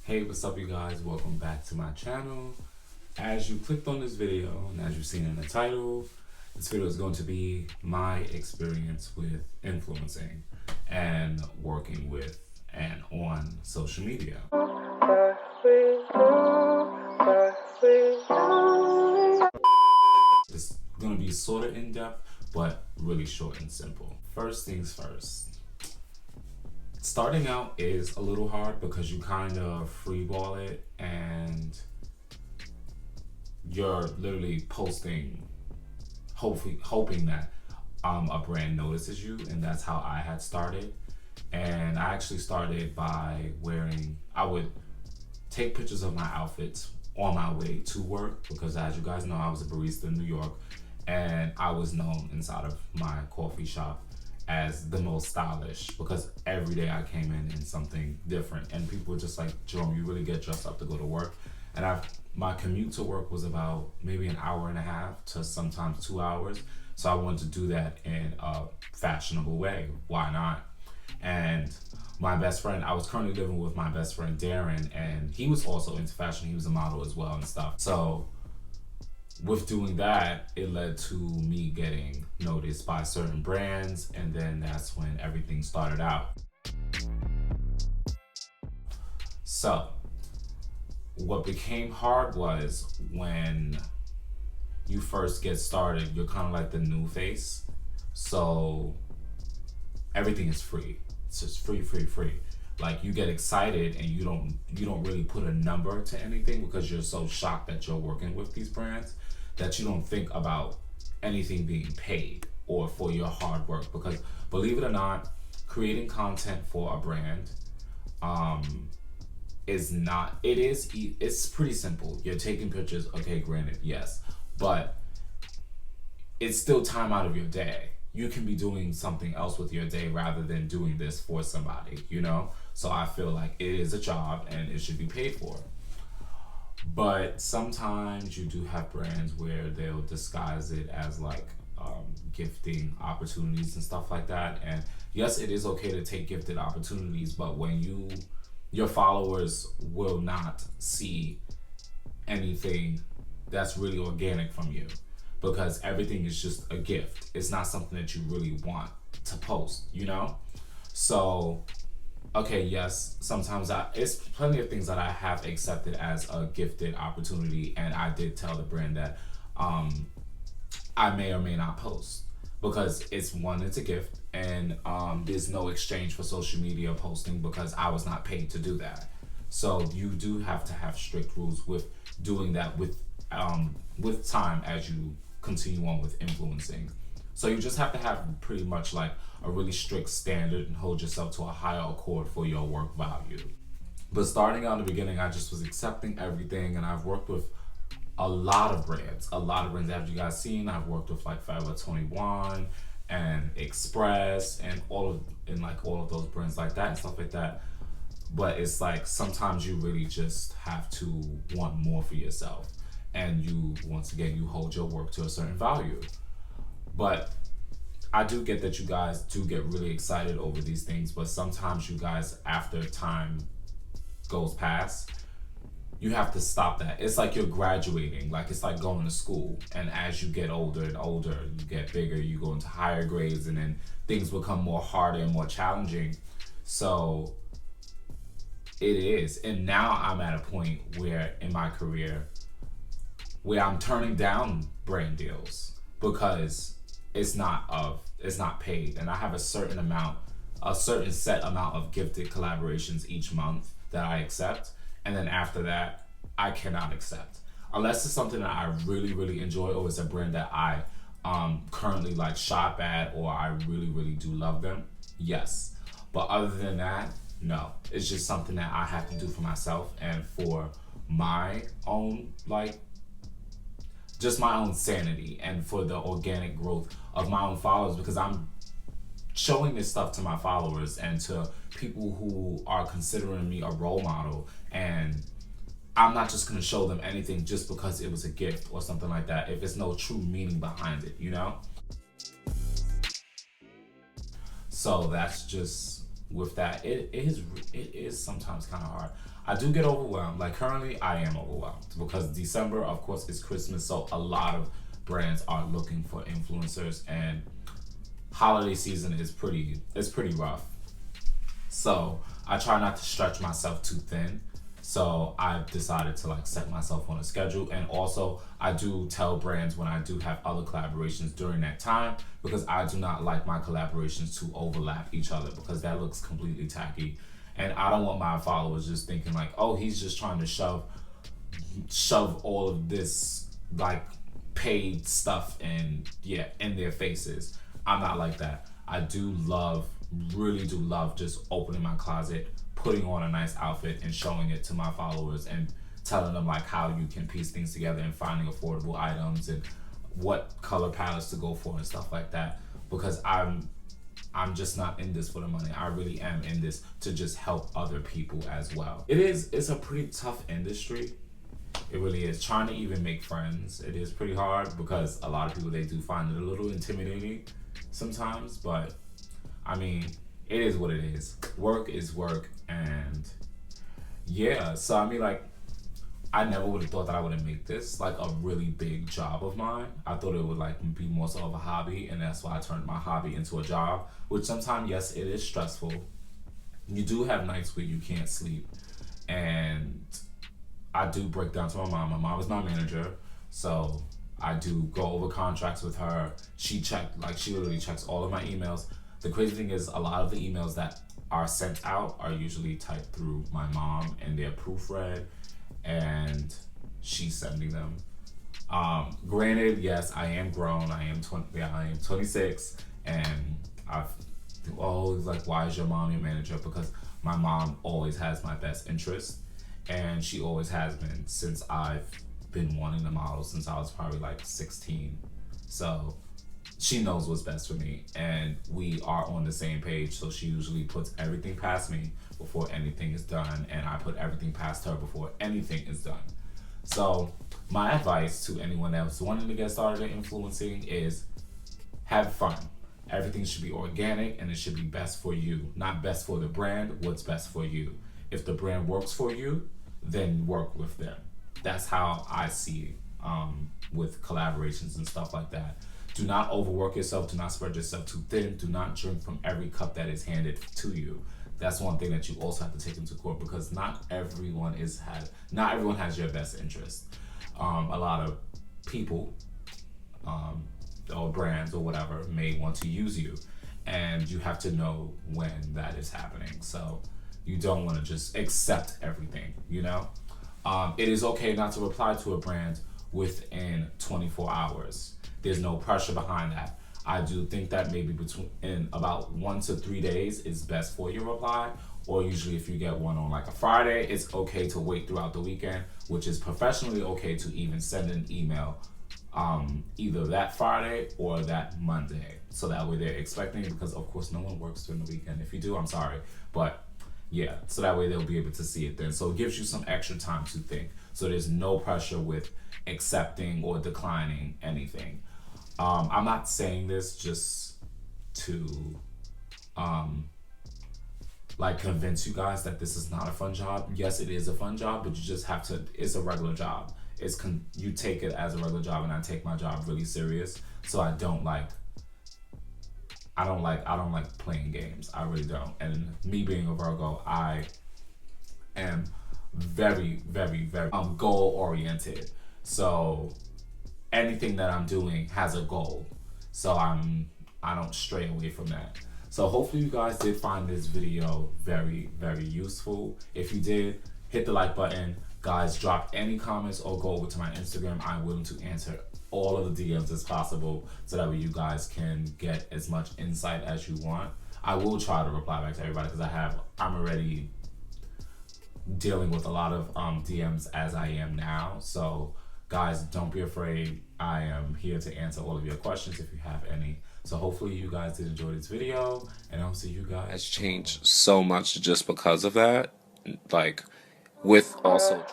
Hey, what's up you guys? Welcome back to my channel. As you clicked on this video and as you've seen in the title, this video is going to be my experience with influencing and working with and on social media. It's going to be sort of in-depth, but really short and simple. First things first. Starting out is a little hard because you kind of freeball it and you're literally posting, hoping that a brand notices you, and that's how I had started. And I actually started by I would take pictures of my outfits on my way to work because, as you guys know, I was a barista in New York and I was known inside of my coffee shop as the most stylish because every day I came in something different and people were just like, Jerome, you really get dressed up to go to work. And my commute to work was about maybe an hour and a half to sometimes 2 hours. So I wanted to do that in a fashionable way. Why not? And my best friend, I was currently living with my best friend Darren, and he was also into fashion. He was a model as well and stuff. So with doing that, it led to me getting noticed by certain brands, and then that's when everything started out. So what became hard was when you first get started, you're kind of like the new face. So everything is free. It's just free. Like you get excited and you don't really put a number to anything because you're so shocked that you're working with these brands that you don't think about anything being paid or for your hard work. Because believe it or not, creating content for a brand it's pretty simple. You're taking pictures, okay, granted, yes, but it's still time out of your day. You can be doing something else with your day rather than doing this for somebody, you know? So I feel like it is a job and it should be paid for. But sometimes you do have brands where they'll disguise it as like gifting opportunities and stuff like that. And yes, it is okay to take gifted opportunities, but when your followers will not see anything that's really organic from you because everything is just a gift. It's not something that you really want to post, you know? So okay, yes, sometimes it's plenty of things that I have accepted as a gifted opportunity, and I did tell the brand that I may or may not post because it's a gift, and there's no exchange for social media posting because I was not paid to do that. So you do have to have strict rules with doing that with time as you continue on with influencing. So you just have to have pretty much like a really strict standard and hold yourself to a higher accord for your work value. But starting out in the beginning, I just was accepting everything, and I've worked with a lot of brands. As you guys seen, I've worked with like Firework 21 and Express and all of those brands like that and stuff like that. But it's like sometimes you really just have to want more for yourself, and once again you hold your work to a certain value. But I do get that you guys do get really excited over these things, but sometimes you guys, after time goes past, you have to stop that. It's like you're graduating, like it's like going to school, and as you get older and older, you get bigger, you go into higher grades, and then things become more harder and more challenging. So it is, and now I'm at a point where in my career where I'm turning down brand deals because it's not paid, and I have a certain set amount of gifted collaborations each month that I accept, and then after that I cannot accept unless it's something that I really enjoy or it's a brand that I currently like shop at or I really do love them. Yes, but other than that, no. It's just something that I have to do for myself and for my own just my own sanity and for the organic growth of my own followers, because I'm showing this stuff to my followers and to people who are considering me a role model, and I'm not just going to show them anything just because it was a gift or something like that if there's no true meaning behind it, you know? So that's just with that. It is sometimes kind of hard. I do get overwhelmed. Like currently, I am overwhelmed because December, of course, is Christmas, so a lot of brands are looking for influencers, and holiday season is pretty rough. So I try not to stretch myself too thin. So I've decided to like set myself on a schedule, and also I do tell brands when I do have other collaborations during that time, because I do not like my collaborations to overlap each other, because that looks completely tacky, and I don't want my followers just thinking like, oh, he's just trying to shove all of this like paid stuff and in their faces. I'm not like that. I do love, really do love just opening my closet, putting on a nice outfit and showing it to my followers and telling them like how you can piece things together and finding affordable items and what color palettes to go for and stuff like that, because I'm just not in this for the money. I really am in this to just help other people as well. It's a pretty tough industry. It really is. Trying to even make friends, it is pretty hard, because a lot of people, they do find it a little intimidating sometimes, but I mean, it is what it is. Work is work, and yeah, so I mean, like, I never would have thought that I would make this like a really big job of mine. I thought it would like be more so of a hobby, and that's why I turned my hobby into a job, which sometimes, yes, it is stressful. You do have nights where you can't sleep, and I do break down to my mom. My mom is my manager, so I do go over contracts with her. She literally checks all of my emails. The crazy thing is, a lot of the emails that are sent out are usually typed through my mom, and they're proofread, and she's sending them. Granted, yes, I am grown. I am 26, and I've always like, why is your mom your manager? Because my mom always has my best interest, and she always has been since I've been wanting to model since I was probably like 16. So she knows what's best for me, and we are on the same page. So she usually puts everything past me before anything is done, and I put everything past her before anything is done. So my advice to anyone else wanting to get started in influencing is have fun. Everything should be organic, and it should be best for you, not best for the brand. What's best for you? If the brand works for you, then work with them. That's how I see with collaborations and stuff like that. Do not overwork yourself. Do not spread yourself too thin. Do not drink from every cup that is handed to you. That's one thing that you also have to take into court, because not everyone has your best interest. A lot of people or brands or whatever may want to use you, and you have to know when that is happening. So you don't want to just accept everything, you know? It is okay not to reply to a brand within 24 hours. There's no pressure behind that. I do think that maybe in about 1 to 3 days is best for your reply, or usually if you get one on like a Friday, it's okay to wait throughout the weekend, which is professionally okay to even send an email either that Friday or that Monday. So that way they're expecting it, because of course no one works during the weekend. If you do, I'm sorry. But yeah, so that way they'll be able to see it then. So it gives you some extra time to think. So there's no pressure with accepting or declining anything. I'm not saying this just to like convince you guys that this is not a fun job. Yes, it is a fun job, but you just have to, it's a regular job. You take it as a regular job, and I take my job really serious. So I don't like playing games. I really don't. And me being a Virgo, I am very, very, very goal oriented. So anything that I'm doing has a goal. So I don't stray away from that. So hopefully you guys did find this video very, very useful. If you did, hit the like button. Guys, drop any comments or go over to my Instagram. I'm willing to answer all of the DMs as possible, so that way you guys can get as much insight as you want. I will try to reply back to everybody, because I'm already dealing with a lot of DMs as I am now. So guys, don't be afraid. I am here to answer all of your questions if you have any. So hopefully you guys did enjoy this video, and I'll see you guys. It's changed so much just because of that. Like, with also